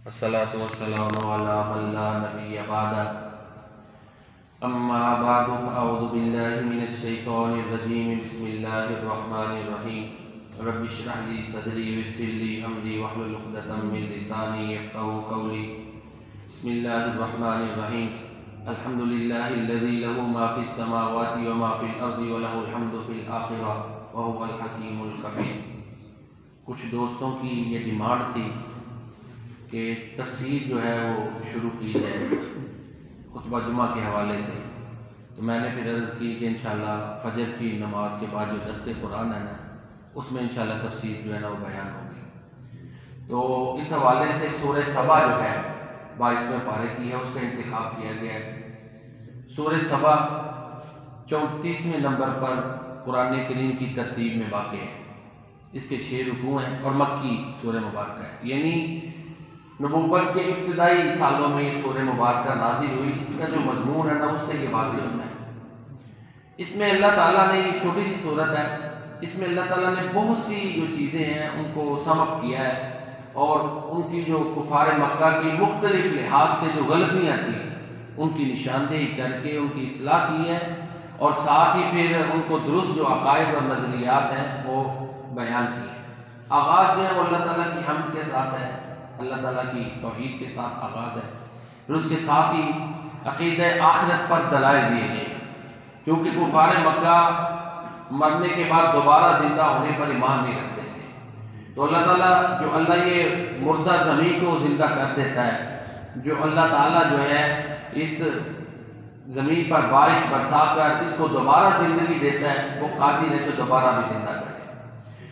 الصلاة والسلام على من لا نبي بعده أما بعد فأعوذ بالله من الشيطان الرجيم بسم الله الرحمن الرحيم رب اشرح لي صدري ويسر لي أمري واحلل عقدة من لساني يفقهوا قولي بسم الله الرحمن الرحيم الحمد لله الذي له ما في السماوات وما في الأرض وله الحمد في الآخرة وهو الحكيم الخبير۔ کچھ دوستوں کی یہ ڈیمانڈ تھی کہ تفسیر جو ہے وہ شروع کی جائے خطبہ جمعہ کے حوالے سے، تو میں نے پھر عرض کی کہ انشاءاللہ فجر کی نماز کے بعد جو درس قرآن ہے نا اس میں انشاءاللہ تفسیر جو ہے نا وہ بیان ہوگی۔ تو اس حوالے سے سورہ سبا جو ہے 22ویں پارے کی ہے، اس کا انتخاب کیا گیا ہے۔ سورہ سبا 34ویں نمبر پر قرآن کریم کی ترتیب میں واقع ہے، اس کے 6 رکوع ہیں اور مکی سورہ مبارکہ ہے، یعنی نبوت کے ابتدائی سالوں میں یہ سورہ مبارکہ نازل ہوئی۔ اس کا جو مضمون ہے نا اس سے یہ واضح ہوتا ہے۔ اس میں اللہ تعالیٰ نے، یہ چھوٹی سی سورت ہے، اس میں اللہ تعالیٰ نے بہت سی جو چیزیں ہیں ان کو سم اپ کیا ہے اور ان کی جو کفار مکہ کی مختلف لحاظ سے جو غلطیاں تھیں ان کی نشاندہی کر کے ان کی اصلاح کی ہے، اور ساتھ ہی پھر ان کو درست جو عقائد اور نظریات ہیں وہ بیان کی ہے۔ آغاز جو ہے وہ اللہ تعالیٰ کی حمد کے ساتھ ہے، اللہ تعالیٰ کی توحید کے ساتھ آغاز ہے، پھر اس کے ساتھ ہی عقیدہ آخرت پر دلائل دیے گئے، کیونکہ کفار مکہ مرنے کے بعد دوبارہ زندہ ہونے پر ایمان نہیں رکھتے تھے۔ تو اللہ تعالیٰ جو اللہ یہ مردہ زمین کو زندہ کر دیتا ہے، جو اللہ تعالیٰ جو ہے اس زمین پر بارش برسا کر اس کو دوبارہ زندگی دیتا ہے، وہ قادر ہے کہ دوبارہ بھی زندہ کرے۔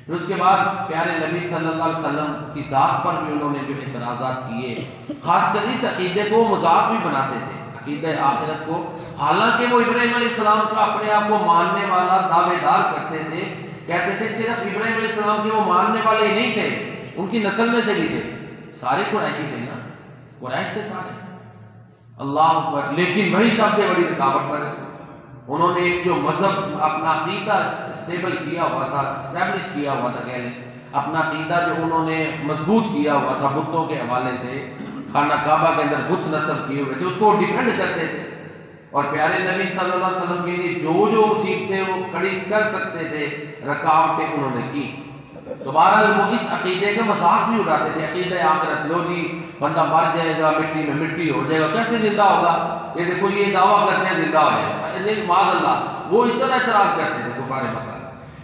پھر اس کے بعد پیارے نبی صلی اللہ علیہ وسلم کی ذات پر بھی انہوں نے جو اعتراضات کیے، خاص کر اس عقیدے کو مذاق بھی بناتے تھے، عقیدہ آخرت کو، حالانکہ وہ ابراہیم علیہ السلام کا اپنے آپ کو ماننے والا دعوے دار کرتے تھے، کہتے تھے صرف ابراہیم علیہ السلام کے وہ ماننے والے ہی نہیں تھے، ان کی نسل میں سے بھی تھے، سارے قریشی تھے نا، قریش تھے سارے، اللہ اکبر۔ لیکن وہی سب سے بڑی رکاوٹ پر انہوں نے ایک جو مذہب اپنا عقیدہ اسٹیبل کیا ہوا تھا، اسٹیبلش کیا ہوا تھا، کہہ لیں اپنا عقیدہ جو انہوں نے مضبوط کیا ہوا تھا بتوں کے حوالے سے، خانہ کعبہ کے اندر بت نصب کیے ہوئے تھے، اس کو ڈیفینڈ کرتے تھے، اور پیارے نبی صلی اللہ علیہ وسلم کے لیے جو مصیبتیں وہ کھڑی کر سکتے تھے، رکاوٹیں انہوں نے کی۔ تو بہرحال وہ اس عقیدے کا مذاق بھی اڑاتے تھے، عقیدہ آخرت، لو جی بندہ مر جائے گا مٹی میں مٹی ہو جائے گا، کیسے زندہ ہوگا، یہ دیکھو یہ دعویٰ کرتے ہیں زندہ ہو جائے گا، نہیں معاذ اللہ، وہ اس طرح اعتراض کرتے تھے کفار مکہ۔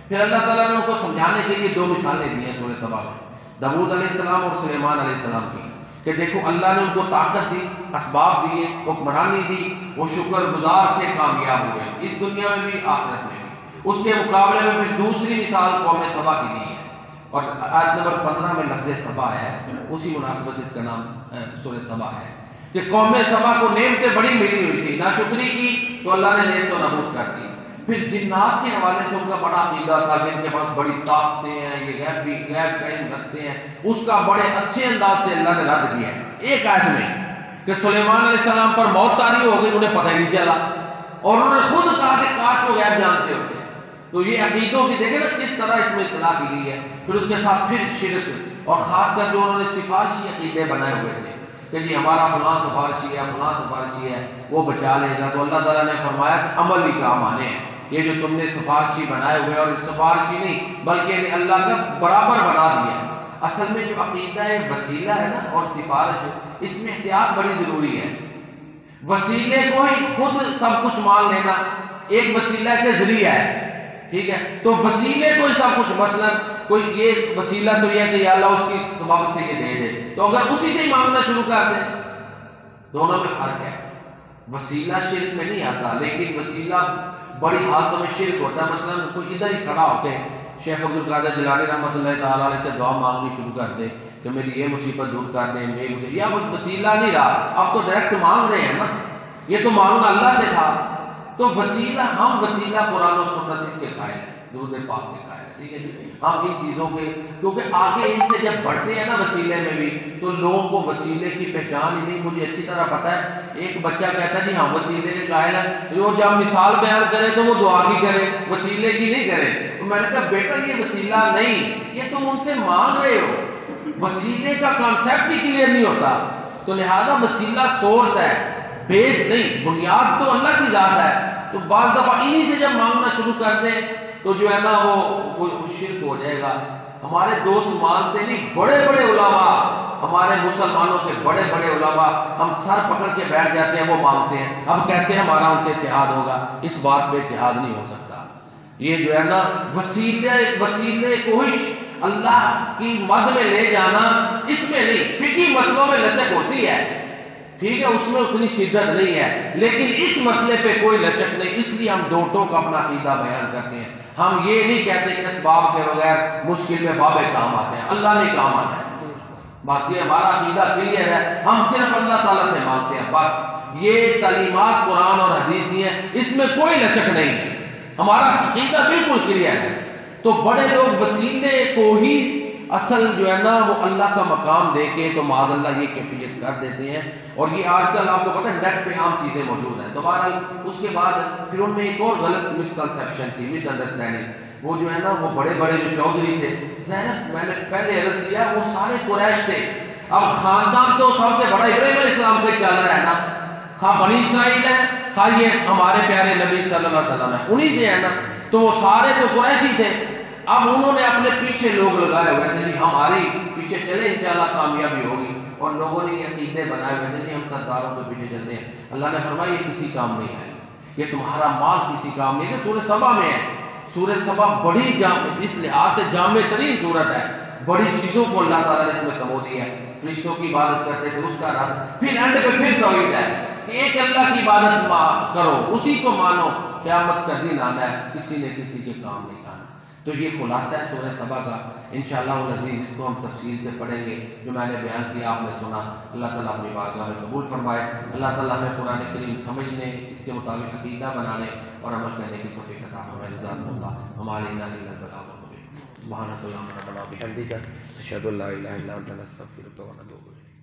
پھر اللہ تعالیٰ نے ان کو سمجھانے کے لیے 2 مثالیں دی ہیں سورہ سبا میں، داؤد علیہ السلام اور سلیمان علیہ السلام کی، کہ دیکھو اللہ نے ان کو طاقت دی، اسباب دیے، حکمرانی دی، وہ شکر گزار تھے، کامیاب ہوئے اس دنیا میں بھی آخرت میں بھی۔ اس کے مقابلے میں پھر دوسری مثال قوم سبا کی دی ہے، اور آیت نمبر 15 میں لفظ سبا ہے، اسی مناسبت سے اس کا نام سورہ سبا ہے، کہ قوم سبا کو نعمتیں بڑی ملی ہوئی تھی، ناشکری کی تو اللہ نے نیست و نابود کر دی۔ پھر جنات کے حوالے سے ان کا بڑا عقیدہ تھا کہ ان کے پاس بڑی طاقتیں ہیں، یہ غیب علم رکھتے ہیں، اس کا بڑے اچھے انداز سے اللہ نے رد کیا ہے ایک آیت میں، کہ سلیمان علیہ السلام پر موت طاری ہو گئی، انہیں پتہ ہی نہیں چلا، اور انہوں نے خود کہا کہ کاش وہ غیب جانتے ہوتے۔ تو یہ عقیدوں کی دیکھیں نا کس طرح اس میں اصلاح کی گئی ہے۔ پھر اس کے ساتھ پھر شرک، اور خاص کر جو انہوں نے سفارشی عقیدے بنائے ہوئے تھے کہ جی ہمارا فلاں سفارشی ہے، فلاں سفارشی ہے، وہ بچا لے گا، تو اللہ تعالیٰ نے فرمایا کہ عمل ہی کام آنے ہیں، یہ جو تم نے سفارشی بنائے ہوئے، اور سفارشی نہیں بلکہ انہیں اللہ کا برابر بنا دیا۔ اصل میں جو عقیدہ وسیلہ ہے نا اور سفارش، اس میں احتیاط بڑی ضروری ہے۔ وسیلے کو ہی خود سب کچھ مان لینا ایک وسیلہ کے ذریعہ ہے، ٹھیک ہے، تو وسیلے کو ہی سب کچھ، مثلا کوئی یہ وسیلہ تو یہ ہے کہ یا اللہ اس کی سبب سے یہ دے دے، تو اگر اسی سے ہی مانگنا شروع کر دیں، دونوں میں فرق ہے۔ وسیلہ شرک میں نہیں آتا، لیکن وسیلہ بڑی حالتوں میں شرک ہوتا ہے۔ مثلا کوئی ادھر ہی کھڑا ہو کے شیخ عبد القادر جیلانی رحمۃ اللہ تعالیٰ علیہ سے دعا مانگنی شروع کر دے کہ میری یہ مصیبت دور کر دیں، یہ مجھے، یا وہ وسیلہ نہیں رہا، اب تو ڈائریکٹ مانگ رہے ہیں نا، یہ تو مانگنا اللہ سے تھا۔ تو وسیلہ، ہم وسیلہ قرآن و سنت اس کے قائل ہیں، درود پاک کے قائل ہیں، ٹھیک ہے جی، ہم ان چیزوں کے، کیونکہ آگے ان سے جب بڑھتے ہیں نا وسیلے میں بھی، تو لوگوں کو وسیلے کی پہچان ہی نہیں۔ مجھے اچھی طرح پتہ ہے، ایک بچہ کہتا ہے جی ہم وسیلے کے قائل ہیں، وہ جب مثال بیان کرے تو وہ دعا کی کرے، وسیلے کی نہیں کرے۔ تو میں نے کہا بیٹا یہ وسیلہ نہیں، یہ تم ان سے مانگ رہے ہو، وسیلے کا کانسیپٹ ہی کلیئر نہیں ہوتا. تو لہذا وسیلہ سورس ہے، بیس نہیں، بنیاد تو اللہ کی ذات ہے. تو بعض دفعہ انہی سے جب مانگنا شروع کر دیں تو جو ہے نا وہ شرک ہو جائے گا. ہمارے دوست مانتے نہیں، بڑے بڑے علماء، ہمارے مسلمانوں کے بڑے بڑے علماء، ہم سر پکڑ کے بیٹھ جاتے ہیں، وہ مانگتے ہیں. اب کیسے ہمارا ان سے اتحاد ہوگا؟ اس بات پہ اتحاد نہیں ہو سکتا. یہ جو ہے نا وسیلے کوشش اللہ کی مد میں لے جانا، اس میں نہیں. فقہی مسئلوں میں لچک ہوتی ہے، ٹھیک ہے، اس میں اتنی شدت نہیں ہے، لیکن اس مسئلے پہ کوئی لچک نہیں. اس لیے ہم دو ٹوک اپنا عقیدہ بیان کرتے ہیں. ہم یہ نہیں کہتے کہ اسباب کے بغیر مشکل میں بابے کام آتے ہیں، اللہ نہیں کام آتا ہے. بس یہ ہمارا عقیدہ کلیئر ہے، ہم صرف اللہ تعالیٰ سے مانگتے ہیں بس. یہ تعلیمات قرآن اور حدیث کی ہیں، اس میں کوئی لچک نہیں ہے، ہمارا عقیدہ بالکل کلیئر ہے. تو بڑے لوگ وسیلے کو ہی اصل جو ہے نا وہ اللہ کا مقام دے کے تو معاذ اللہ یہ کیفیت کر دیتے ہیں. اور یہ آج کل آپ کو پتہ ہے نیٹ پہ عام چیزیں موجود ہیں. تو بہرحال اس کے بعد پھر ان میں ایک اور غلط مسکنسیپشن تھی، مس انڈرسٹینڈنگ. وہ جو ہے نا وہ بڑے بڑے جو چودھری تھے، زینب میں نے پہلے عرض کیا وہ سارے قریش تھے. اب خاندان تو سب سے بڑا ابراہیم علیہ السلام پہ چل رہا ہے نا، خواہ بنی اسرائیل ہے خواہ یہ ہمارے پیارے نبی صلی اللہ علیہ وسلم ہے، انہی سے ہے نا. تو وہ سارے تو قریشی تھے. اب انہوں نے اپنے پیچھے لوگ لگائے ہوئے تھے، ہماری پیچھے چلے انشاءاللہ کامیابی ہوگی. اور لوگوں نے یہ عقیدے بنائے ہوئے تھے کہ ہم سرداروں کے پیچھے چلتے ہیں. اللہ نے فرمایا یہ کسی کام نہیں ہے، یہ تمہارا مال کسی کام نہیں ہے. کہ سورہ سبا میں ہے، سورہ سبا بڑی اس لحاظ سے جامع ترین صورت ہے. بڑی چیزوں کو اللہ تعالیٰ نے اس میں سمو دیا ہے. فرشتوں کی عبادت کرتے تھے، اس کا رد پھر اینڈ پہ پھر توحید ہے کہ ایک اللہ کی عبادت کرو، اسی کو مانو. قیامت کا دن آنا ہے، کسی نے کسی کے کام نہیں آنا. تو یہ خلاصہ ہے سورہ سبا کا. انشاءاللہ العزیز اس کو ہم تفصیل سے پڑھیں گے. جو میں نے بیان کیا آپ نے سنا، اللہ تعالیٰ اپنی بارگاہ میں قبول فرمائے. اللہ تعالیٰ ہمیں قرآن کریم سمجھنے، اس کے مطابق عقیدہ بنانے اور عمل کرنے کی توفیق عطا فرمائے. جزاکم اللہ. وما علینا الا البلاغ المبین. سبحانک اللہم ربنا وبحمدک، اشہد ان لا الہ الا انت، نستغفرک ونتوب الیک.